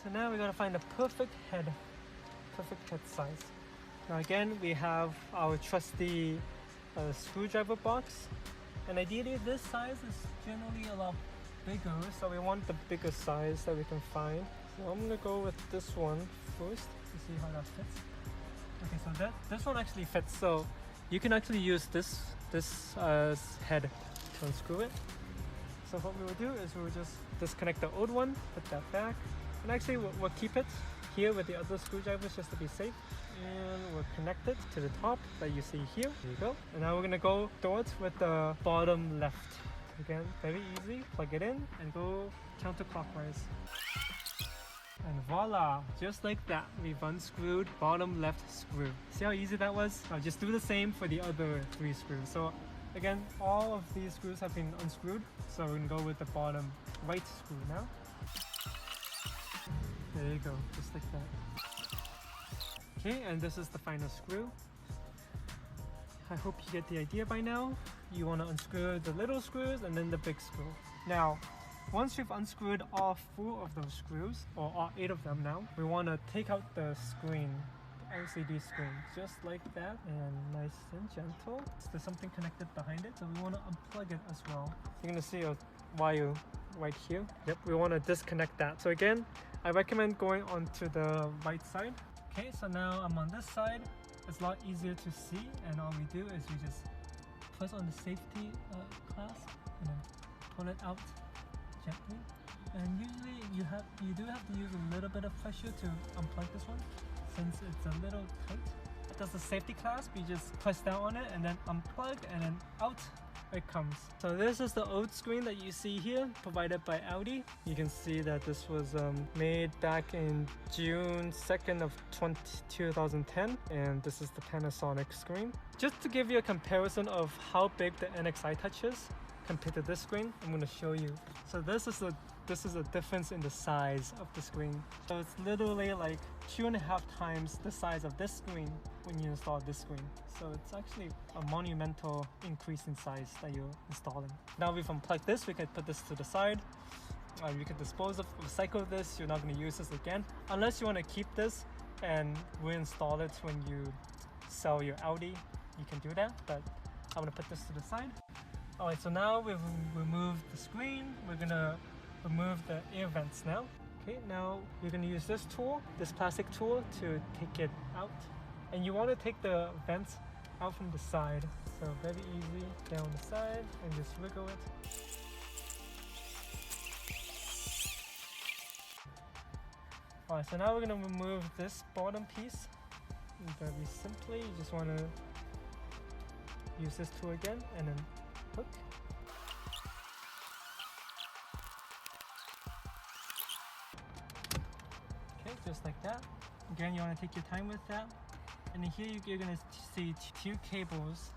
So now we gotta find the perfect head size. Now again, we have our trusty screwdriver box, and ideally this size is generally a lot bigger, so we want the bigger size that we can find. So I'm gonna go with this one first to see how that fits. Okay, so this one actually fits, so you can actually use this head to unscrew it. So what we will do is we'll just disconnect the old one, put that back, and actually we'll keep it here with the other screwdrivers just to be safe. And we'll connect it to the top that you see here. There you go. And now we're gonna go start with the bottom left. Again, very easy. Plug it in and go counterclockwise. And voila! Just like that, we've unscrewed bottom left screw. See how easy that was? I'll just do the same for the other 3 screws. So again, all of these screws have been unscrewed. So we're gonna go with the bottom right screw now. There you go, just like that. Okay, and this is the final screw. I hope you get the idea by now. You want to unscrew the little screws and then the big screw. Now, once you've unscrewed all 4 of those screws, or all 8 of them now, we want to take out the screen, the LCD screen, just like that, and nice and gentle. There's something connected behind it, so we want to unplug it as well. You're going to see a wire right here. Yep, we want to disconnect that. So again, I recommend going onto the right side. Okay, so now I'm on this side. It's a lot easier to see, and all we do is we just press on the safety clasp and then pull it out gently. And usually you do have to use a little bit of pressure to unplug this one, since it's a little tight. That's the safety clasp. You just press down on it and then unplug, and then out it comes. So this is the old screen that you see here, provided by Audi. You can see that this was made back in June 2nd of 2010, and this is the Panasonic screen. Just to give you a comparison of how big the NX-iTouch is compared to this screen, I'm going to show you. So this is a difference in the size of the screen. So it's literally like 2.5 times the size of this screen when you install this screen. So it's actually a monumental increase in size that you're installing. Now we've unplugged this, we can put this to the side. You can dispose of, recycle this. You're not going to use this again unless you want to keep this and reinstall it when you sell your Audi. You can do that, but I'm going to put this to the side. Alright, so now we've removed the screen. We're gonna remove the air vents now. Okay, now you're gonna use this tool, this plastic tool, to take it out. And you want to take the vents out from the side. So very easy, down the side, and just wiggle it. Alright, so now we're gonna remove this bottom piece. And very simply, you just want to use this tool again, and then hook. Okay, just like that. Again, you want to take your time with that. And here you're going to see 2 cables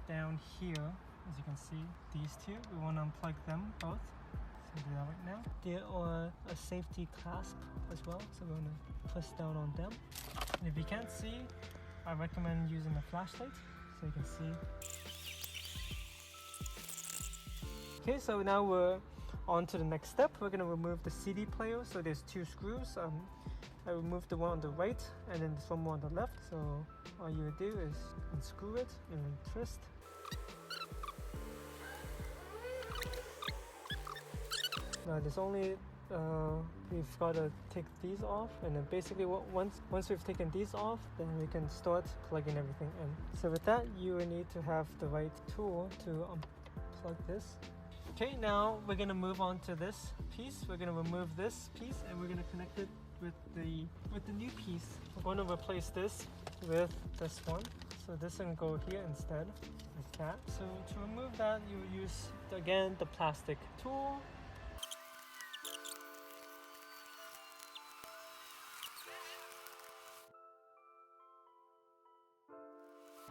down here. As you can see, these 2. We want to unplug them both. So do that right now. There are a safety clasp as well, so we're going to press down on them. And if you can't see, I recommend using a flashlight so you can see. Okay, so now we're on to the next step. We're going to remove the CD player. So there's 2 screws. I removed the one on the right and then this one more on the left. So all you would do is unscrew it and then twist. Now there's only, we've got to take these off, and then basically once we've taken these off, then we can start plugging everything in. So with that, you will need to have the right tool to unplug this. Okay, now we're going to move on to this piece. We're going to remove this piece and we're going to connect it with the new piece. We're going to replace this with this one. So this can go here instead, like that. So to remove that, you use, again, the plastic tool.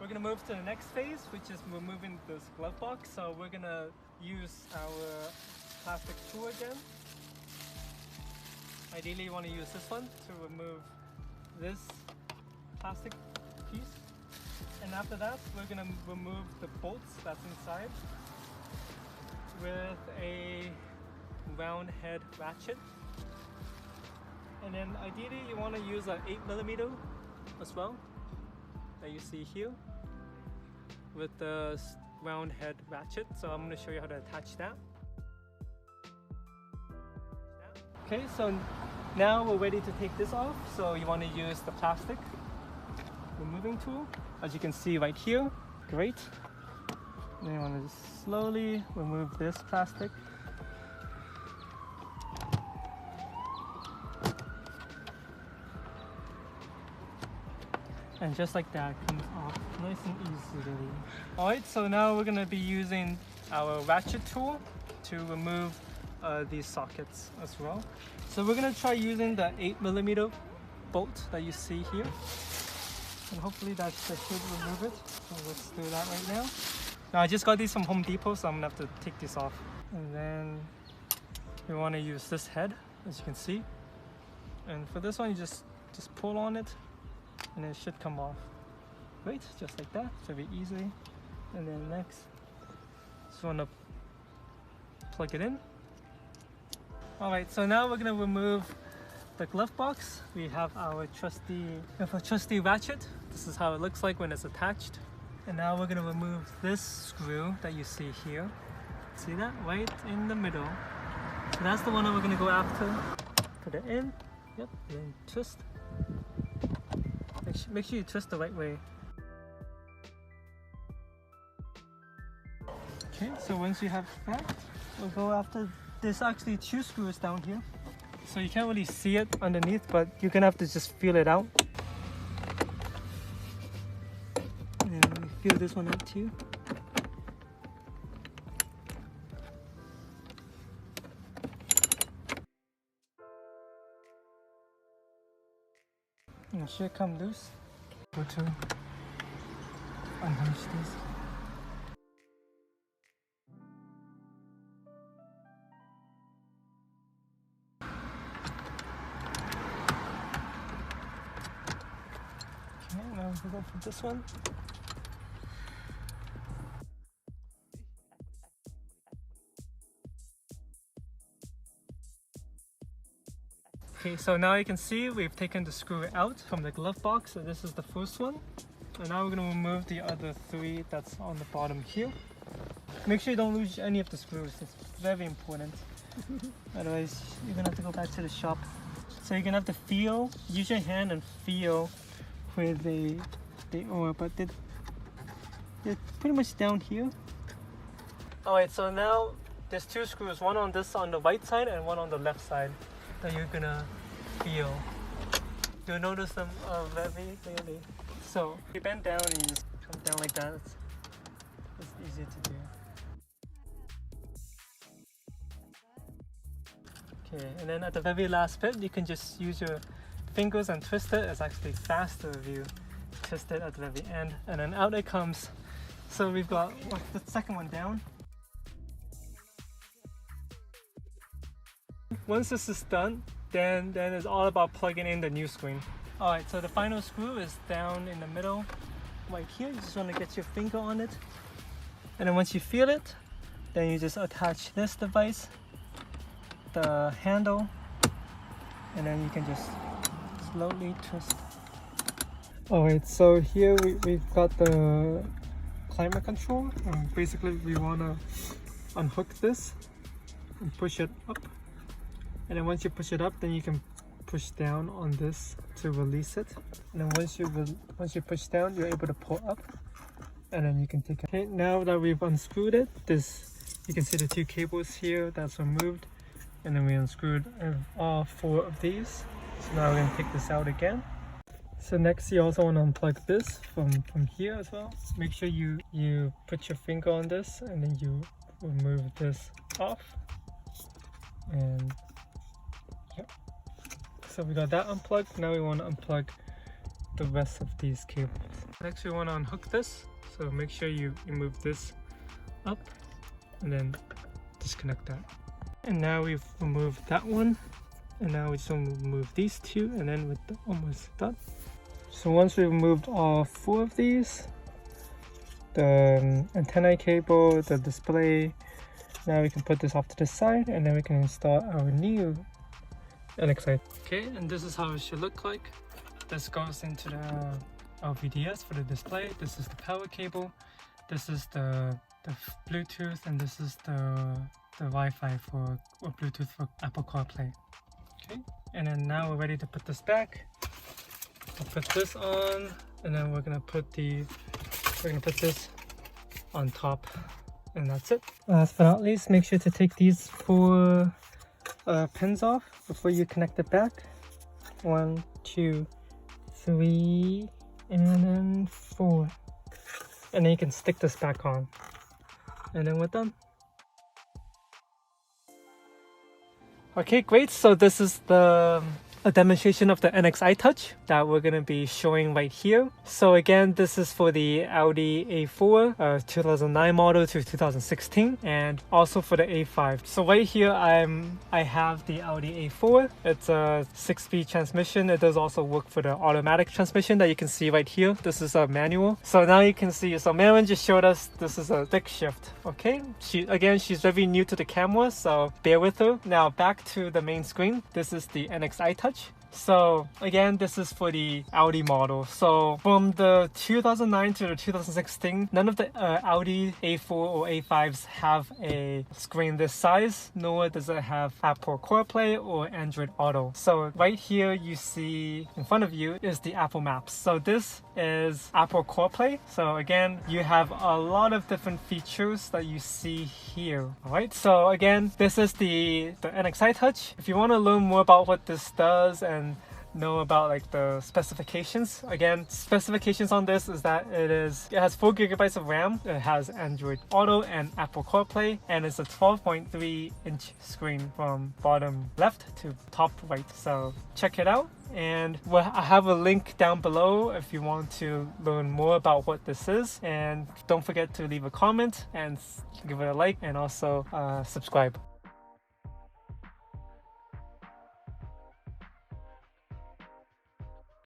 We're going to move to the next phase, which is removing this glove box. So we're going to use our plastic tool again. Ideally, you want to use this one to remove this plastic piece. And after that, we're going to remove the bolts that's inside with a round head ratchet. And then ideally you want to use an 8mm as well, that you see here, with the round head ratchet. So I'm going to show you how to attach that. Okay, so now we're ready to take this off. So you want to use the plastic removing tool, as you can see right here. Great. Then you want to just slowly remove this plastic. And just like that, it comes off nice and easily. Alright, so now we're going to be using our ratchet tool to remove these sockets as well. So we're going to try using the 8mm bolt that you see here. And hopefully that should remove it. So let's do that right now. Now I just got these from Home Depot, so I'm going to have to take this off. And then we want to use this head, as you can see. And for this one, you just pull on it, and it should come off. Right, just like that, very easily. And then next, just want to plug it in. Alright, so now we're going to remove the glove box. We have our trusty ratchet. This is how it looks like when it's attached. And now we're going to remove this screw that you see here. See that? Right in the middle. So that's the one that we're going to go after. Put it in. Yep, and then twist. Make sure you twist the right way. Okay, so once you have that, we'll go after. There's actually 2 screws down here, so you can't really see it underneath, but you're gonna have to just feel it out. And feel this one out too. And it should come loose. Go to unhinge these. Okay, now we'll go for this one. Okay, so now you can see we've taken the screw out from the glove box. So this is the first one. And now we're going to remove the other 3 that's on the bottom here. Make sure you don't lose any of the screws. It's very important. Otherwise, you're going to have to go back to the shop. So you're going to have to use your hand and feel where they are, but they're pretty much down here. Alright, so now there's 2 screws, one on the right side and one on the left side, that you're gonna feel. You'll notice them very clearly. So you bend down and you just come down like that. It's easy to do. Okay, and then at the very last bit, you can just use your fingers and twist it. It's actually faster if you twist it at the very end, and then out it comes. So we've got the second one down. Once this is done, then it's all about plugging in the new screen. Alright, so the final screw is down in the middle right here. You just want to get your finger on it, and then once you feel it, then you just attach this device, the handle, and then you can just slowly twist. Alright, so here we've got the climate control, and basically we want to unhook this and push it up. And then once you push it up, then you can push down on this to release it. And then once you push down, you're able to pull up, and then you can take it. Okay, now that we've unscrewed it, you can see the 2 cables here that's removed, and then we unscrewed all 4 of these. So now we're going to take this out again. So next, you also want to unplug this from here as well. Make sure you put your finger on this, and then you remove this off. And yep. So we got that unplugged. Now we want to unplug the rest of these cables. Next, we want to unhook this. So make sure you move this up and then disconnect that. And now we've removed that one. And now we just want to remove these 2, and then we're almost done. So once we've removed all 4 of these, the antenna cable, the display, now we can put this off to the side, and then we can install our new NX-iTouch. Okay, and this is how it should look like. This goes into the LVDS for the display. This is the power cable. This is the Bluetooth, and this is the Wi-Fi or Bluetooth for Apple CarPlay. Okay, and then now we're ready to put this back. We'll put this on, and then we're gonna put this on top, and that's it. Last but not least, make sure to take these 4 pins off before you connect it back. 1, 2, 3, and then 4. And then you can stick this back on. And then we're done. Okay, great. So this is a demonstration of the NX-iTouch that we're going to be showing right here. So again, this is for the Audi A4 2009 model to 2016, and also for the A5. So right here I have the Audi A4. It's a 6-speed transmission. It does also work for the automatic transmission that you can see right here. This is a manual. So now you can see, so Marilyn just showed us this is a stick shift. Okay, she's very new to the camera, so bear with her. Now back to the main screen. This is the NX-iTouch. So again, this is for the Audi model. So from the 2009 to the 2016, none of the Audi A4 or A5s have a screen this size, nor does it have Apple CarPlay or Android Auto. So right here you see in front of you is the Apple Maps. So this is Apple CarPlay. So again, you have a lot of different features that you see here. Alright, so again, this is the NX-iTouch. If you want to learn more about what this does and know about like the specifications, again, specifications on this is that it has 4 GB of RAM, it has Android Auto and Apple CarPlay, and it's a 12.3-inch screen from bottom left to top right. So check it out, and I have a link down below if you want to learn more about what this is. And don't forget to leave a comment and give it a like, and also subscribe.